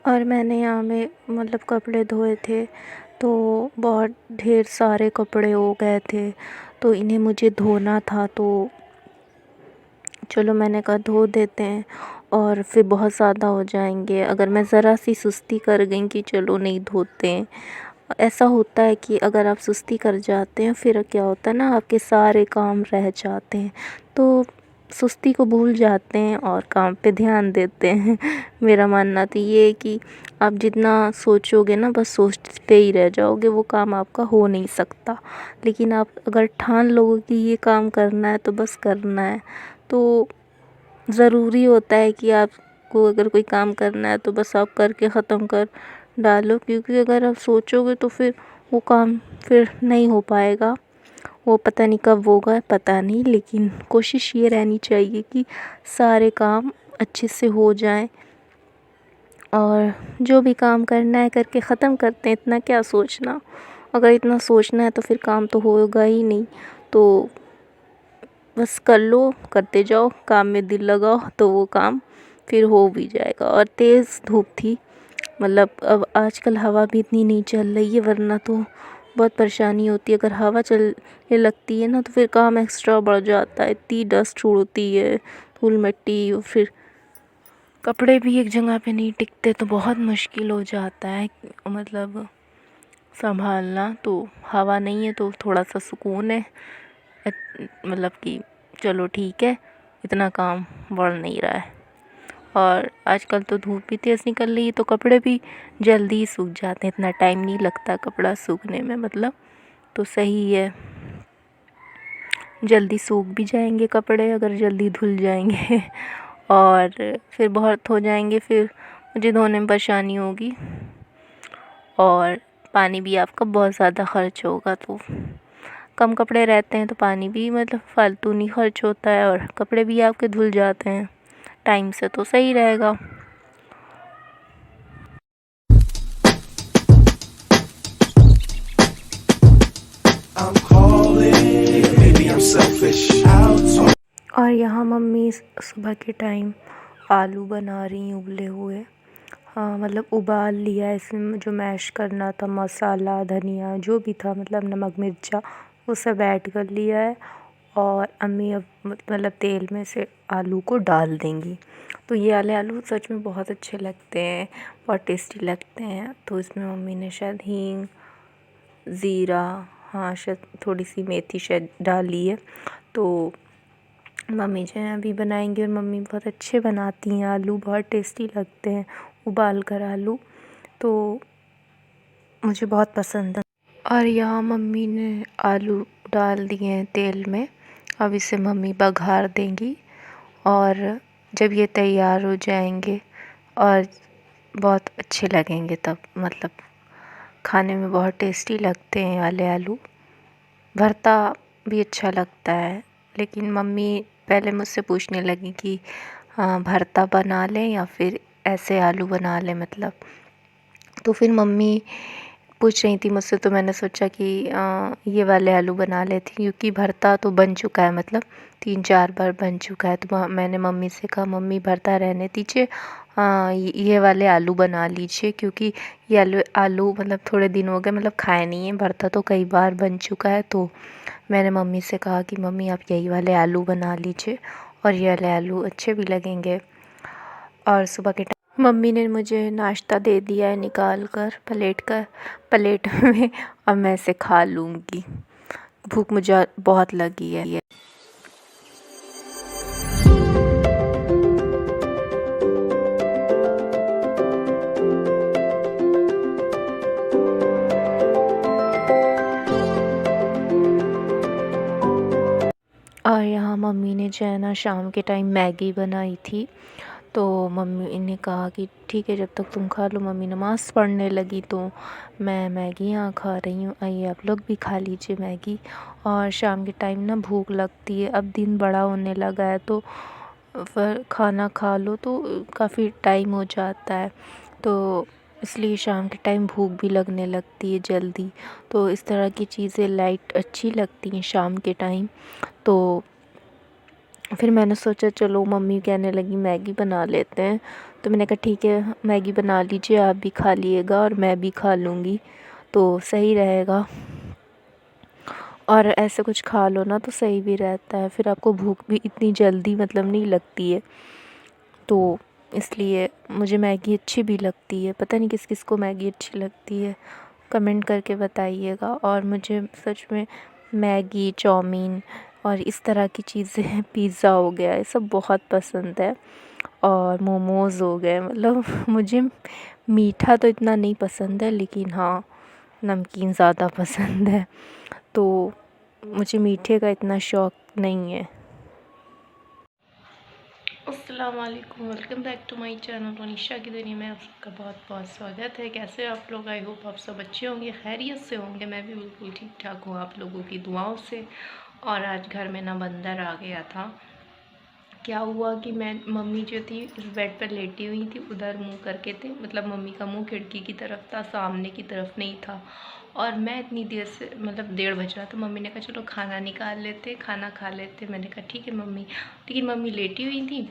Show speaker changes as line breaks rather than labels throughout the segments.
और मैंने यहाँ में मतलब कपड़े धोए थे, तो बहुत ढेर सारे कपड़े हो गए थे, तो इन्हें मुझे धोना था। तो चलो मैंने कहा धो देते हैं, और फिर बहुत ज़्यादा हो जाएंगे अगर मैं ज़रा सी सुस्ती कर गई कि चलो नहीं धोते हैं। ऐसा होता है कि अगर आप सुस्ती कर जाते हैं फिर क्या होता है ना, आपके सारे काम रह जाते हैं, तो सुस्ती को भूल जाते हैं और काम पे ध्यान देते हैं। मेरा मानना तो ये है कि आप जितना सोचोगे ना, बस सोचते ही रह जाओगे, वो काम आपका हो नहीं सकता। लेकिन आप अगर ठान लोगे कि ये काम करना है तो बस करना है, तो ज़रूरी होता है कि आपको अगर कोई काम करना है तो बस आप करके ख़त्म कर डालो, क्योंकि अगर आप सोचोगे तो फिर वो काम फिर नहीं हो पाएगा। वो पता नहीं कब होगा, पता नहीं, लेकिन कोशिश ये रहनी चाहिए कि सारे काम अच्छे से हो जाएं, और जो भी काम करना है करके ख़त्म करते हैं। इतना क्या सोचना, अगर इतना सोचना है तो फिर काम तो होगा ही नहीं। तो बस कर लो, करते जाओ, काम में दिल लगाओ तो वो काम फिर हो भी जाएगा। और तेज़ धूप थी, मतलब अब आजकल हवा भी इतनी नहीं चल रही है, वरना तो बहुत परेशानी होती है। अगर हवा चलने लगती है ना तो फिर काम एक्स्ट्रा बढ़ जाता है, इतनी डस्ट उड़ती है, धूल मिट्टी, और फिर कपड़े भी एक जगह पे नहीं टिकते, तो बहुत मुश्किल हो जाता है मतलब संभालना। तो हवा नहीं है तो थोड़ा सा सुकून है, मतलब कि चलो ठीक है, इतना काम बढ़ नहीं रहा है। और आजकल तो धूप भी तेज़ निकल रही है, तो कपड़े भी जल्दी सूख जाते हैं, इतना टाइम नहीं लगता कपड़ा सूखने में, मतलब तो सही है, जल्दी सूख भी जाएंगे कपड़े अगर जल्दी धुल जाएंगे। और फिर बहुत हो जाएंगे, फिर मुझे धोने में परेशानी होगी, और पानी भी आपका बहुत ज़्यादा खर्च होगा। तो कम कपड़े रहते हैं तो पानी भी मतलब फालतू नहीं खर्च होता है, और कपड़े भी आपके धुल जाते हैं टाइम से, तो सही रहेगा।
I'm calling, maybe I'm selfish. Out.
और यहाँ मम्मी सुबह के टाइम आलू बना रही हैं उबले हुए। हाँ, मतलब उबाल लिया, इसमें जो मैश करना था, मसाला धनिया जो भी था, मतलब नमक मिर्चा वो सब ऐड कर लिया है। और अम्मी अब मतलब तेल में से आलू को डाल देंगी। तो ये वाले आलू सच में बहुत अच्छे लगते हैं, बहुत टेस्टी लगते हैं। तो इसमें मम्मी ने शायद हींग, ज़ीरा, हाँ शायद थोड़ी सी मेथी शायद डाली है। तो मम्मी जो है अभी बनाएंगी, और मम्मी बहुत अच्छे बनाती हैं आलू, बहुत टेस्टी लगते हैं उबाल कर आलू, तो मुझे बहुत पसंद है। और यहाँ मम्मी ने आलू डाल दिए हैं तेल में, अब इसे मम्मी बघार देंगी, और जब ये तैयार हो जाएंगे और बहुत अच्छे लगेंगे तब, मतलब खाने में बहुत टेस्टी लगते हैं वाले आलू। भरता भी अच्छा लगता है, लेकिन मम्मी पहले मुझसे पूछने लगी कि भरता बना लें या फिर ऐसे आलू बना लें, मतलब तो फिर मम्मी पूछ रही थी मुझसे, तो मैंने सोचा कि ये वाले आलू बना लेती, क्योंकि भरता तो बन चुका है, मतलब 3-4 बार बन चुका है। तो मैंने मम्मी से कहा मम्मी भरता रहने दीजिए, ये वाले आलू बना लीजिए, क्योंकि ये आलू मतलब थोड़े दिन हो गए, मतलब खाए नहीं है, भरता तो कई बार बन चुका है। तो मैंने मम्मी से कहा कि मम्मी आप यही वाले आलू बना लीजिए, और ये वाले आलू अच्छे भी लगेंगे। और सुबह के टाइम मम्मी ने मुझे नाश्ता दे दिया है निकाल कर प्लेट में, अब मैं इसे खा लूँगी, भूख मुझे बहुत लगी है। और यहाँ मम्मी ने जो है ना शाम के टाइम मैगी बनाई थी, तो मम्मी ने कहा कि ठीक है जब तक तुम खा लो, मम्मी नमाज़ पढ़ने लगी, तो मैं मैगी यहाँ खा रही हूँ, आइए आप लोग भी खा लीजिए मैगी। और शाम के टाइम ना भूख लगती है, अब दिन बड़ा होने लगा है, तो फिर खाना खा लो तो काफ़ी टाइम हो जाता है, तो इसलिए शाम के टाइम भूख भी लगने लगती है जल्दी। तो इस तरह की चीज़ें लाइट अच्छी लगती हैं शाम के टाइम। तो फिर मैंने सोचा चलो मम्मी कहने लगी मैगी बना लेते हैं, तो मैंने कहा ठीक है मैगी बना लीजिए, आप भी खा लीजिएगा और मैं भी खा लूँगी तो सही रहेगा। और ऐसे कुछ खा लो ना तो सही भी रहता है, फिर आपको भूख भी इतनी जल्दी मतलब नहीं लगती है। तो इसलिए मुझे मैगी अच्छी भी लगती है, पता नहीं किस किस को मैगी अच्छी लगती है, कमेंट करके बताइएगा। और मुझे सच में मैगी, चाउमीन और इस तरह की चीज़ें पिज़्ज़ा हो गया ये सब बहुत पसंद है, और मोमोज़ हो गए। मतलब मुझे मीठा तो इतना नहीं पसंद है, लेकिन हाँ नमकीन ज़्यादा पसंद है, तो मुझे मीठे का इतना शौक़ नहीं है। अस्सलाम वालेकुम, welcome back to my channel Tanisha की दुनिया में आप सबका बहुत बहुत स्वागत है। कैसे आप लोग? आई होप आप सब अच्छे होंगे, खैरियत से होंगे। मैं भी बिल्कुल ठीक ठाक हूँ आप लोगों की दुआओं से। और आज घर में ना बंदर आ गया था। क्या हुआ कि मैं मम्मी जो थी उस बेड पर लेटी हुई थी, उधर मुंह करके थे, मतलब मम्मी का मुंह खिड़की की तरफ था, सामने की तरफ नहीं था। और मैं इतनी देर से मतलब 1:30 बज रहा था, मम्मी ने कहा चलो खाना निकाल लेते, खाना खा लेते। मैंने कहा ठीक है मम्मी, लेकिन मम्मी लेटी हुई थी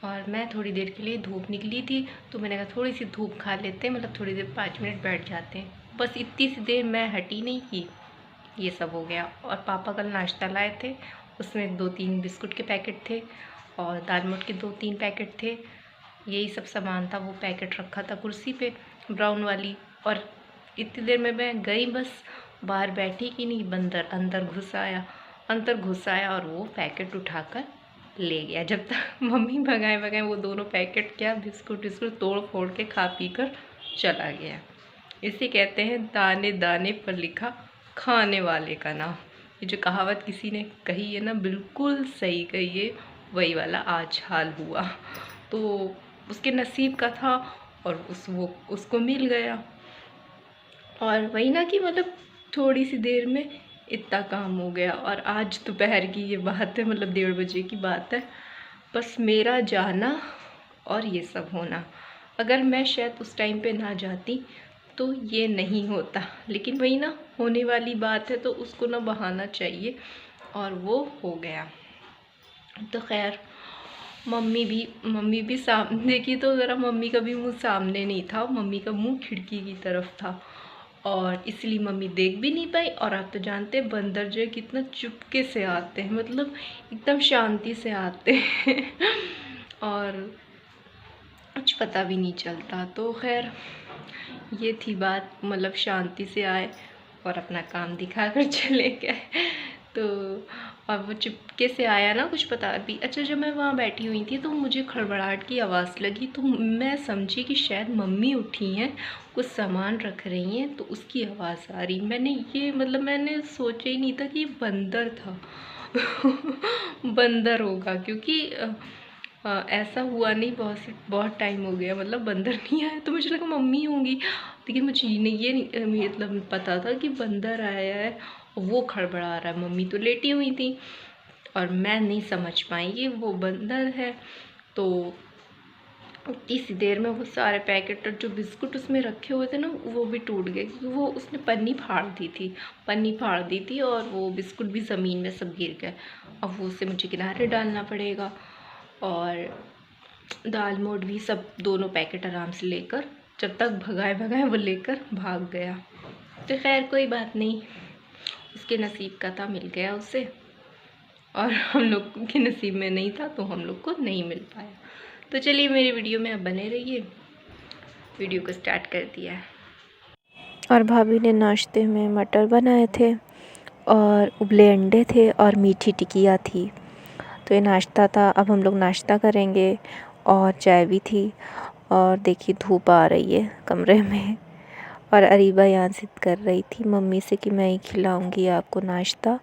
और मैं थोड़ी देर के लिए धूप निकली थी, तो मैंने कहा थोड़ी सी धूप खा लेते, मतलब थोड़ी देर 5 मिनट बैठ जाते हैं। बस इतनी सी देर मैं हटी नहीं कि ये सब हो गया। और पापा कल नाश्ता लाए थे, उसमें 2-3 बिस्कुट के पैकेट थे और दालमोट के 2-3 पैकेट थे, यही सब सामान था। वो पैकेट रखा था कुर्सी पे ब्राउन वाली, और इतनी देर में मैं गई, बस बाहर बैठी कि नहीं बंदर अंदर घुस आया और वो पैकेट उठाकर ले गया। जब तक मम्मी भगाए वो दोनों पैकेट क्या बिस्कुट तोड़ फोड़ के खा पी कर चला गया। इसे कहते हैं दाने दाने पर लिखा खाने वाले का नाम। ये जो कहावत किसी ने कही है ना, बिल्कुल सही कही है, वही वाला आज हाल हुआ। तो उसके नसीब का था और उसको मिल गया। और वही ना कि मतलब थोड़ी सी देर में इतना काम हो गया। और आज दोपहर की ये बात है, मतलब 1:30 बजे की बात है। बस मेरा जाना और ये सब होना, अगर मैं शायद उस टाइम पे ना जाती तो ये नहीं होता। लेकिन वही ना, होने वाली बात है तो उसको ना बहाना चाहिए, और वो हो गया। तो खैर मम्मी भी सामने देखी तो ज़रा मम्मी का भी मुंह सामने नहीं था, मम्मी का मुंह खिड़की की तरफ था, और इसलिए मम्मी देख भी नहीं पाई। और आप तो जानते हैं बंदर जो है कितना चुपके से आते हैं, मतलब एकदम शांति से आते हैं और कुछ पता भी नहीं चलता। तो खैर ये थी बात, मतलब शांति से आए और अपना काम दिखा कर चले गए। तो और वो चुपके से आया ना, कुछ पता भी। अच्छा, जब मैं वहाँ बैठी हुई थी तो मुझे खड़बड़ाहट की आवाज़ लगी, तो मैं समझी कि शायद मम्मी उठी हैं, कुछ सामान रख रही हैं, तो उसकी आवाज़ आ रही। मैंने सोचा ही नहीं था कि ये बंदर था बंदर होगा, क्योंकि ऐसा हुआ नहीं, बहुत टाइम हो गया, मतलब बंदर नहीं आया। तो मुझे लगा मम्मी होंगी, लेकिन मुझे ये मतलब पता था कि बंदर आया है, वो खड़बड़ा रहा है। मम्मी तो लेटी हुई थी और मैं नहीं समझ पाई कि वो बंदर है। तो इसी देर में वो सारे पैकेट और जो बिस्कुट उसमें रखे हुए थे ना, वो भी टूट गए, क्योंकि वो उसने पन्नी फाड़ दी थी और वो बिस्कुट भी ज़मीन में सब गिर गए। अब वो उसे मुझे किनारे डालना पड़ेगा। और दाल मोट भी सब दोनों पैकेट आराम से लेकर, जब तक भगाए वो लेकर भाग गया। तो खैर कोई बात नहीं, उसके नसीब का था, मिल गया उसे, और हम लोग के नसीब में नहीं था तो हम लोग को नहीं मिल पाया। तो चलिए मेरी वीडियो में अब बने रहिए, वीडियो को स्टार्ट कर दिया है। और भाभी ने नाश्ते में मटर बनाए थे और उबले अंडे थे और मीठी टिकिया थी। तो ये नाश्ता था, अब हम लोग नाश्ता करेंगे, और चाय भी थी। और देखिए धूप आ रही है कमरे में, और अरीबा यहाँ जिद कर रही थी मम्मी से कि मैं ही खिलाऊंगी आपको नाश्ता,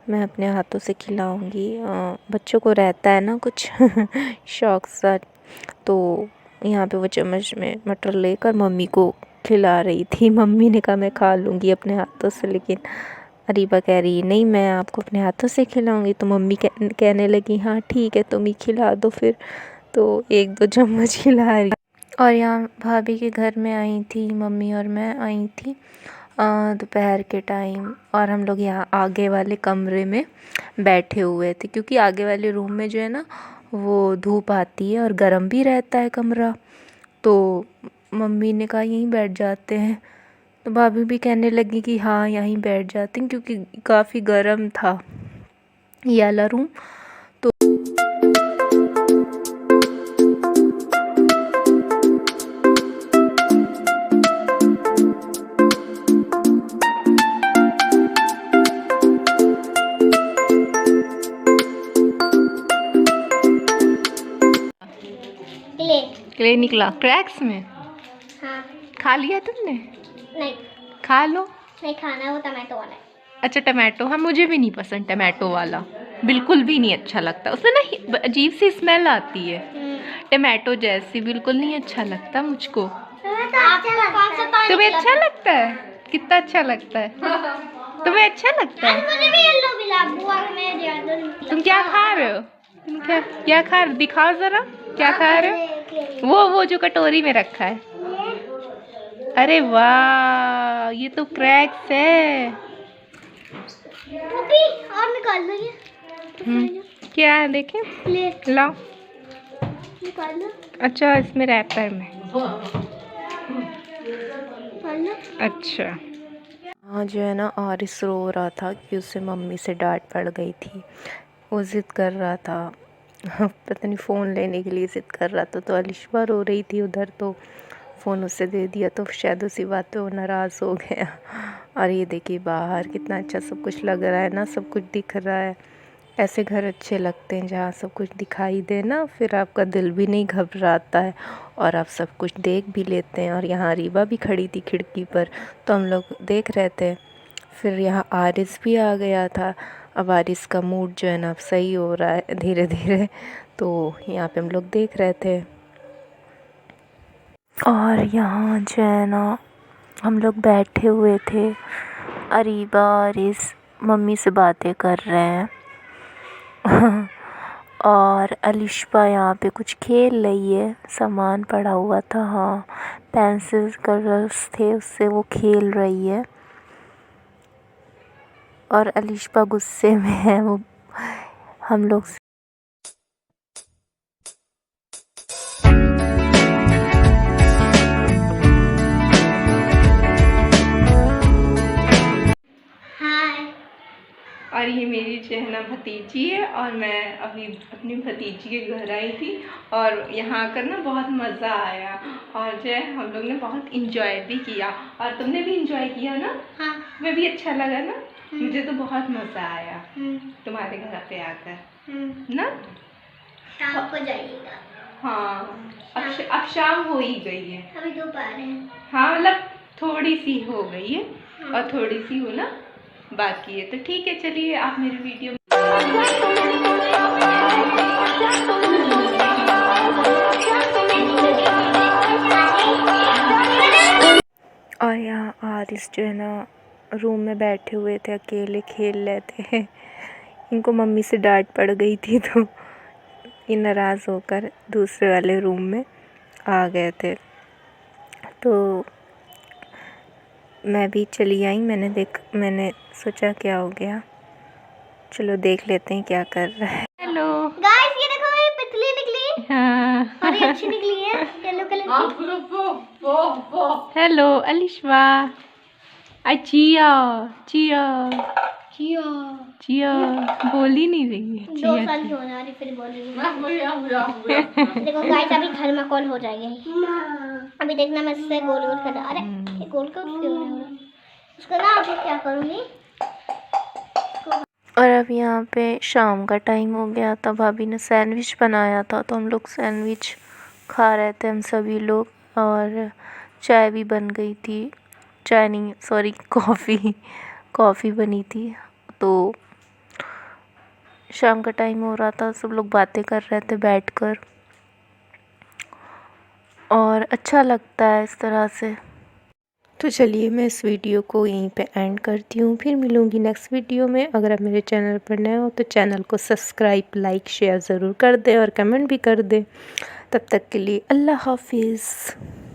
मैं अपने हाथों से खिलाऊंगी। बच्चों को रहता है ना कुछ शौक़ सा। तो यहाँ पे वो चम्मच में मटर लेकर मम्मी को खिला रही थी। मम्मी ने कहा मैं खा लूँगी अपने हाथों से, लेकिन अरीबा कह रही नहीं मैं आपको अपने हाथों से खिलाऊंगी। तो मम्मी कहने लगी हाँ ठीक है तुम ही खिला दो फिर। तो 1-2 चम्मच खिला रही। और यहाँ भाभी के घर में आई थी, मम्मी और मैं आई थी, दोपहर के टाइम, और हम लोग यहाँ आगे वाले कमरे में बैठे हुए थे क्योंकि आगे वाले रूम में जो है ना वो धूप आती है और गर्म भी रहता है कमरा। तो मम्मी ने कहा यहीं बैठ जाते हैं, तो भाभी भी कहने लगी कि हाँ यहीं बैठ जाते हैं क्योंकि काफ़ी गर्म था ये वाला रूम। तो क्ले निकला क्रैक्स में।
हाँ।
खा लिया तुमने?
नहीं
खा लो।
नहीं खाना, वो टमाटो वाला है।
अच्छा टमाटो, हाँ मुझे भी नहीं पसंद टमाटो वाला, बिल्कुल भी नहीं अच्छा लगता, उसमें ना अजीब सी स्मेल आती है टमाटो जैसी, बिल्कुल नहीं अच्छा लगता मुझको। तुम्हें अच्छा लगता है? कितना अच्छा लगता है? तुम्हें अच्छा लगता है?
मुझे भी येलो मिला बुआ में ज्यादा।
तुम क्या खा रहे हो? तुम क्या खा रहे हो? दिखाओ जरा क्या खा रहे हो? वो जो कटोरी में रखा है। अरे वाह, ये तो क्रैक्स है।
और निकाल लो ये।
क्या है देखें?
प्लेट
लाओ।
निकाल लो।
अच्छा इसमें रैपर में।
निकाल लो।
अच्छा हाँ जो है ना आरिस रो रहा था कि उससे मम्मी से डांट पड़ गई थी। वो ज़िद कर रहा था पता नहीं फ़ोन लेने के लिए ज़िद कर रहा था, तो अलिशा रो रही थी उधर, तो फ़ोन उससे दे दिया, तो शायद उसी बात पे वो नाराज़ हो गया। और ये देखिए बाहर कितना अच्छा सब कुछ लग रहा है ना, सब कुछ दिख रहा है। ऐसे घर अच्छे लगते हैं जहाँ सब कुछ दिखाई दे ना, फिर आपका दिल भी नहीं घबराता है और आप सब कुछ देख भी लेते हैं। और यहाँ रीबा भी खड़ी थी खिड़की पर, तो हम लोग देख रहे थे। फिर यहाँ आरिस भी आ गया था। अब आरिस का मूड जो है ना अब सही हो रहा है धीरे धीरे, तो यहाँ पे हम लोग देख रहे थे। और यहाँ जो है ना हम लोग बैठे हुए थे, अरीबा आरिस मम्मी से बातें कर रहे हैं और अलिशा यहाँ पे कुछ खेल रही है, सामान पड़ा हुआ था, हाँ पेंसिल कलर्स थे उससे वो खेल रही है। और अलिशा गुस्से में है, वो हम लोग और ये मेरी जो है ना भतीजी है, और मैं अभी अपनी भतीजी के घर आई थी और यहाँ आकर ना बहुत मज़ा आया, और जो है हम लोग ने बहुत इंजॉय भी किया। और तुमने भी इंजॉय किया ना?
हाँ।
मैं भी अच्छा लगा ना, मुझे तो बहुत मज़ा आया तुम्हारे घर पे आकर ना।
शाम को जाइएगा।
हाँ अब शाम हो ही गई है,
अभी दोपहर है।
हाँ मतलब थोड़ी सी हो गई है और थोड़ी सी हो ना बाकी है, तो ठीक है चलिए आप मेरे वीडियो और यहाँ आरिस जो है ना रूम में बैठे हुए थे, अकेले खेल रहे थे इनको मम्मी से डांट पड़ गई थी, तो ये नाराज़ होकर दूसरे वाले रूम में आ गए थे। तो मैं भी चली आई, मैंने सोचा क्या हो गया, चलो देख लेते हैं क्या कर रहा है। हेलो
गाइस, ये देखो ये तितली निकली।
हाँ
और ये अच्छी निकली है येलो कलर की।
हेलो अलिशा, चिया चिया
जियो
चिया बोल ही नहीं रही है।
2 साल की होने वाली फिर बोल रही है। देखो गाइस अभी थर्माकोल हो जाएगी, अभी देखना मैं इससे गोल गोल कर। अरे ये गोल गोल क्यों हो रहा है? उसको ना अभी क्या करूँगी।
और अब यहाँ पे शाम का टाइम हो गया था, भाभी ने सैंडविच बनाया था, तो हम लोग सैंडविच खा रहे थे हम सभी लोग, और चाय भी बन गई थी, चाय नहीं सॉरी कॉफ़ी बनी थी। तो शाम का टाइम हो रहा था, सब लोग बातें कर रहे थे बैठकर, और अच्छा लगता है इस तरह से। तो चलिए मैं इस वीडियो को यहीं पे एंड करती हूँ, फिर मिलूँगी नेक्स्ट वीडियो में। अगर आप मेरे चैनल पर नए हो तो चैनल को सब्सक्राइब लाइक शेयर ज़रूर कर दें और कमेंट भी कर दें। तब तक के लिए अल्लाह हाफिज़।